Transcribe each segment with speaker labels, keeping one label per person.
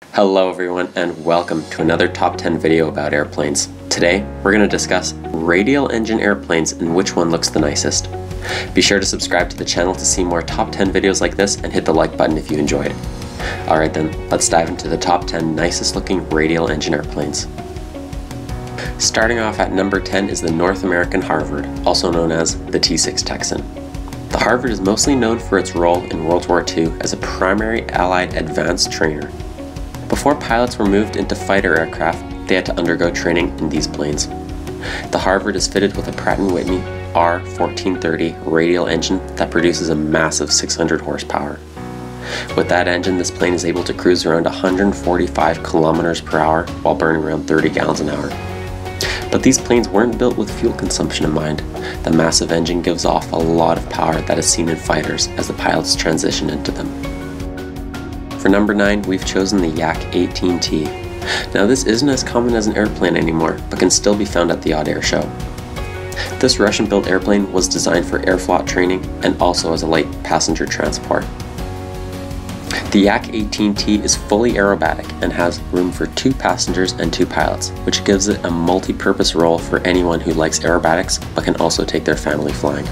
Speaker 1: Hello everyone and welcome to another top 10 video about airplanes. Today we're going to discuss radial engine airplanes and which one looks the nicest. Be sure to subscribe to the channel to see more top 10 videos like this and hit the like button if you enjoyed. Alright then, let's dive into the top 10 nicest looking radial engine airplanes. Starting off at number 10 is the North American Harvard, also known as the T-6 Texan. The Harvard is mostly known for its role in World War II as a primary Allied advanced trainer. Before pilots were moved into fighter aircraft, they had to undergo training in these planes. The Harvard is fitted with a Pratt & Whitney R1430 radial engine that produces a massive 600 horsepower. With that engine, this plane is able to cruise around 145 kilometers per hour while burning around 30 gallons an hour. But these planes weren't built with fuel consumption in mind. The massive engine gives off a lot of power that is seen in fighters as the pilots transition into them. For number 9, we've chosen the Yak-18T. Now this isn't as common as an airplane anymore, but can still be found at the odd air show. This Russian-built airplane was designed for airfloat training and also as a light passenger transport. The Yak-18T is fully aerobatic and has room for 2 passengers and 2 pilots, which gives it a multi-purpose role for anyone who likes aerobatics but can also take their family flying.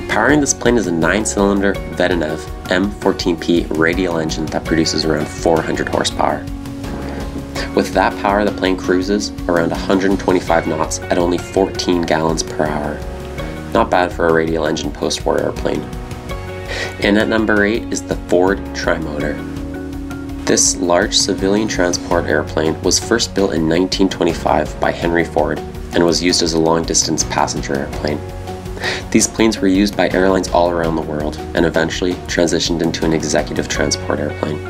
Speaker 1: Powering this plane is a 9-cylinder Vedenev M14P radial engine that produces around 400 horsepower. With that power, the plane cruises around 125 knots at only 14 gallons per hour. Not bad for a radial engine post-war airplane. And at number 8 is the Ford Trimotor. This large civilian transport airplane was first built in 1925 by Henry Ford and was used as a long-distance passenger airplane. These planes were used by airlines all around the world and eventually transitioned into an executive transport airplane.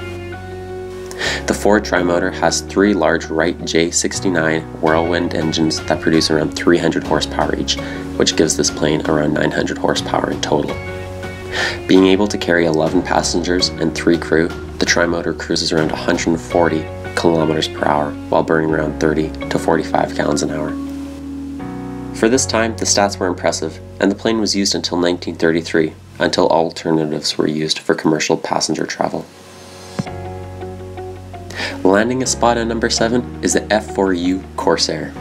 Speaker 1: The Ford Trimotor has 3 large Wright J69 Whirlwind engines that produce around 300 horsepower each, which gives this plane around 900 horsepower in total. Being able to carry 11 passengers and 3 crew, the Trimotor cruises around 140 kilometers per hour while burning around 30 to 45 gallons an hour. For this time, the stats were impressive, and the plane was used until 1933, until alternatives were used for commercial passenger travel. Landing a spot at number 7 is the F4U Corsair.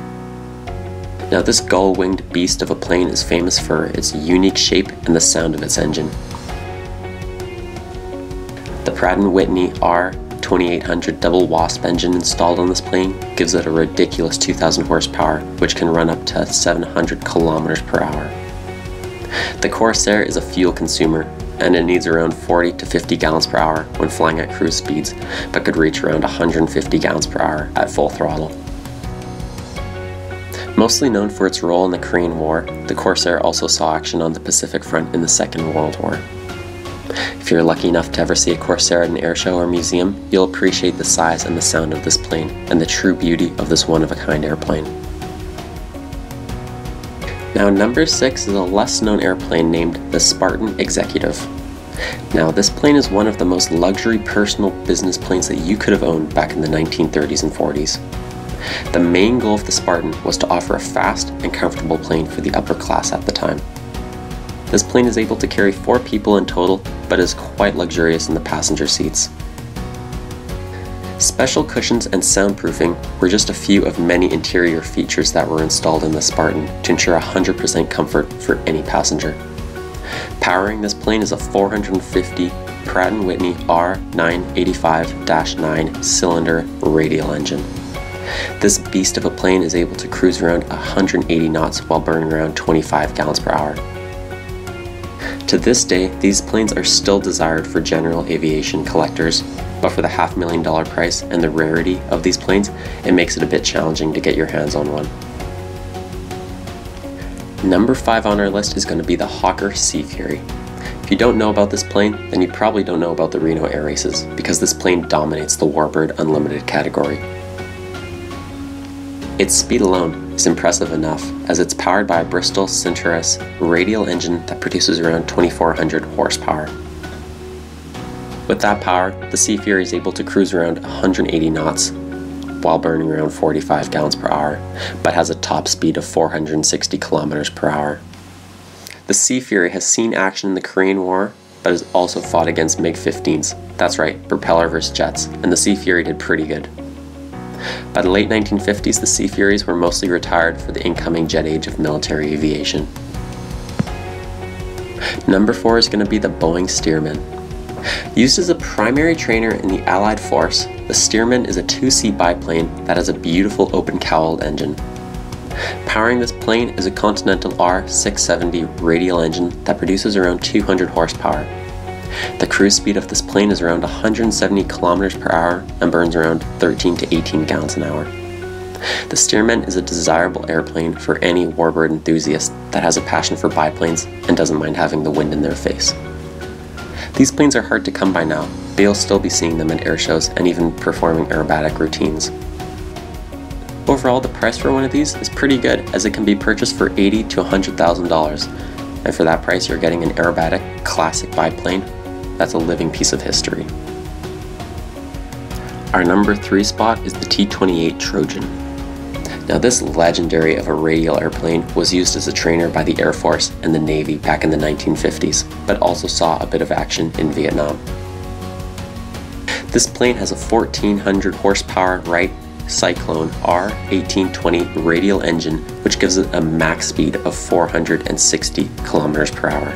Speaker 1: Now this gull-winged beast of a plane is famous for its unique shape and the sound of its engine. The Pratt & Whitney R2800 double wasp engine installed on this plane gives it a ridiculous 2,000 horsepower, which can run up to 700 kilometers per hour. The Corsair is a fuel consumer, and it needs around 40 to 50 gallons per hour when flying at cruise speeds, but could reach around 150 gallons per hour at full throttle. Mostly known for its role in the Korean War, the Corsair also saw action on the Pacific Front in the Second World War. If you're lucky enough to ever see a Corsair at an airshow or museum, you'll appreciate the size and the sound of this plane and the true beauty of this one-of-a-kind airplane. Now number 6 is a less known airplane named the Spartan Executive. Now this plane is one of the most luxury personal business planes that you could have owned back in the 1930s and 40s. The main goal of the Spartan was to offer a fast and comfortable plane for the upper class at the time. This plane is able to carry 4 people in total, but is quite luxurious in the passenger seats. Special cushions and soundproofing were just a few of many interior features that were installed in the Spartan to ensure 100% comfort for any passenger. Powering this plane is a 450 Pratt & Whitney R985-9 cylinder radial engine. This beast of a plane is able to cruise around 180 knots while burning around 25 gallons per hour. To this day, these planes are still desired for general aviation collectors, but for the $500,000 price and the rarity of these planes, it makes it a bit challenging to get your hands on one. Number 5 on our list is going to be the Hawker Seafury. If you don't know about this plane, then you probably don't know about the Reno Air Races, because this plane dominates the Warbird Unlimited category. Its speed alone is impressive enough, as it's powered by a Bristol Centauris radial engine that produces around 2,400 horsepower. With that power, the Seafury is able to cruise around 180 knots while burning around 45 gallons per hour, but has a top speed of 460 kilometers per hour. The Seafury has seen action in the Korean War, but has also fought against MiG-15s. That's right, propeller versus jets, and the Seafury did pretty good. By the late 1950s, the Seafuries were mostly retired for the incoming jet age of military aviation. Number 4 is going to be the Boeing Stearman. Used as a primary trainer in the Allied force, the Stearman is a 2-seat biplane that has a beautiful open-cowled engine. Powering this plane is a Continental R670 radial engine that produces around 200 horsepower. The cruise speed of this plane is around 170 kilometers per hour and burns around 13 to 18 gallons an hour. The Stearman is a desirable airplane for any warbird enthusiast that has a passion for biplanes and doesn't mind having the wind in their face. These planes are hard to come by now, but you'll still be seeing them at air shows and even performing aerobatic routines. Overall, the price for one of these is pretty good, as it can be purchased for $80,000 to $100,000, and for that price you're getting an aerobatic classic biplane that's a living piece of history. Our number 3 spot is the T-28 Trojin. Now, this legendary of a radial airplane was used as a trainer by the Air Force and the Navy back in the 1950s, but also saw a bit of action in Vietnam. This plane has a 1400 horsepower Wright Cyclone R1820 radial engine, which gives it a max speed of 460 kilometers per hour.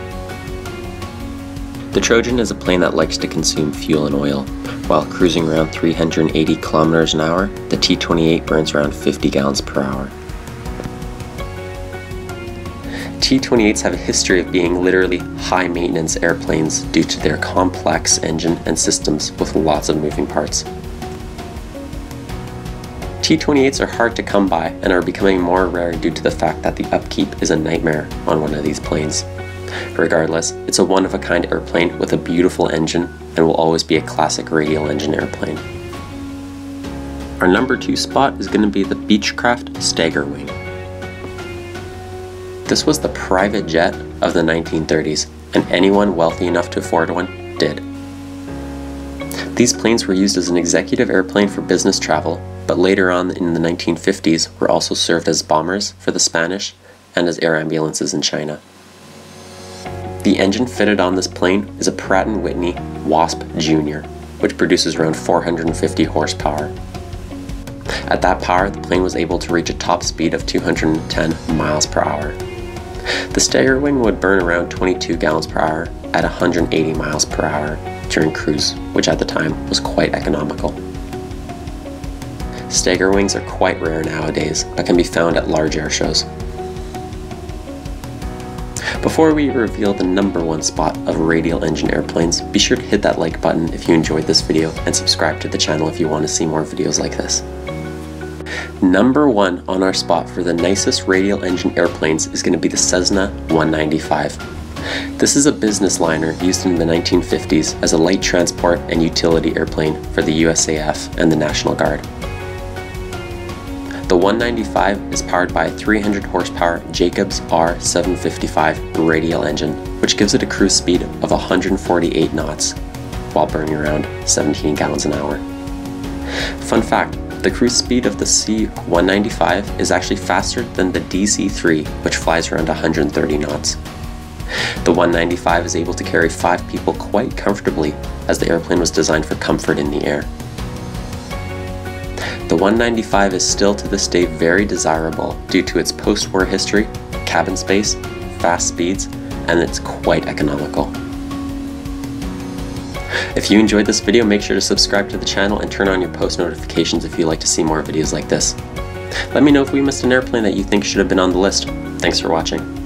Speaker 1: The Trojin is a plane that likes to consume fuel and oil. While cruising around 380 kilometers an hour, the T-28 burns around 50 gallons per hour. T-28s have a history of being literally high-maintenance airplanes due to their complex engine and systems with lots of moving parts. T-28s are hard to come by and are becoming more rare due to the fact that the upkeep is a nightmare on one of these planes. Regardless, it's a one-of-a-kind airplane with a beautiful engine and will always be a classic radial engine airplane. Our number 2 spot is going to be the Beechcraft Staggerwing. This was the private jet of the 1930s, and anyone wealthy enough to afford one did. These planes were used as an executive airplane for business travel, but later on in the 1950s were also served as bombers for the Spanish and as air ambulances in China. The engine fitted on this plane is a Pratt & Whitney Wasp Jr., which produces around 450 horsepower. At that power, the plane was able to reach a top speed of 210 miles per hour. The Staggerwing would burn around 22 gallons per hour at 180 miles per hour during cruise, which at the time was quite economical. Staggerwings are quite rare nowadays, but can be found at large air shows. Before we reveal the number 1 spot of radial engine airplanes, be sure to hit that like button if you enjoyed this video and subscribe to the channel if you want to see more videos like this. Number 1 on our spot for the nicest radial engine airplanes is going to be the Cessna 195. This is a business liner used in the 1950s as a light transport and utility airplane for the USAF and the National Guard. The 195 is powered by a 300 horsepower Jacobs R755 radial engine, which gives it a cruise speed of 148 knots while burning around 17 gallons an hour. Fun fact, the cruise speed of the C195 is actually faster than the DC-3, which flies around 130 knots. The 195 is able to carry 5 people quite comfortably, as the airplane was designed for comfort in the air. The 195 is still to this day very desirable due to its post-war history, cabin space, fast speeds, and it's quite economical. If you enjoyed this video, make sure to subscribe to the channel and turn on your post notifications if you'd like to see more videos like this. Let me know if we missed an airplane that you think should have been on the list. Thanks for watching.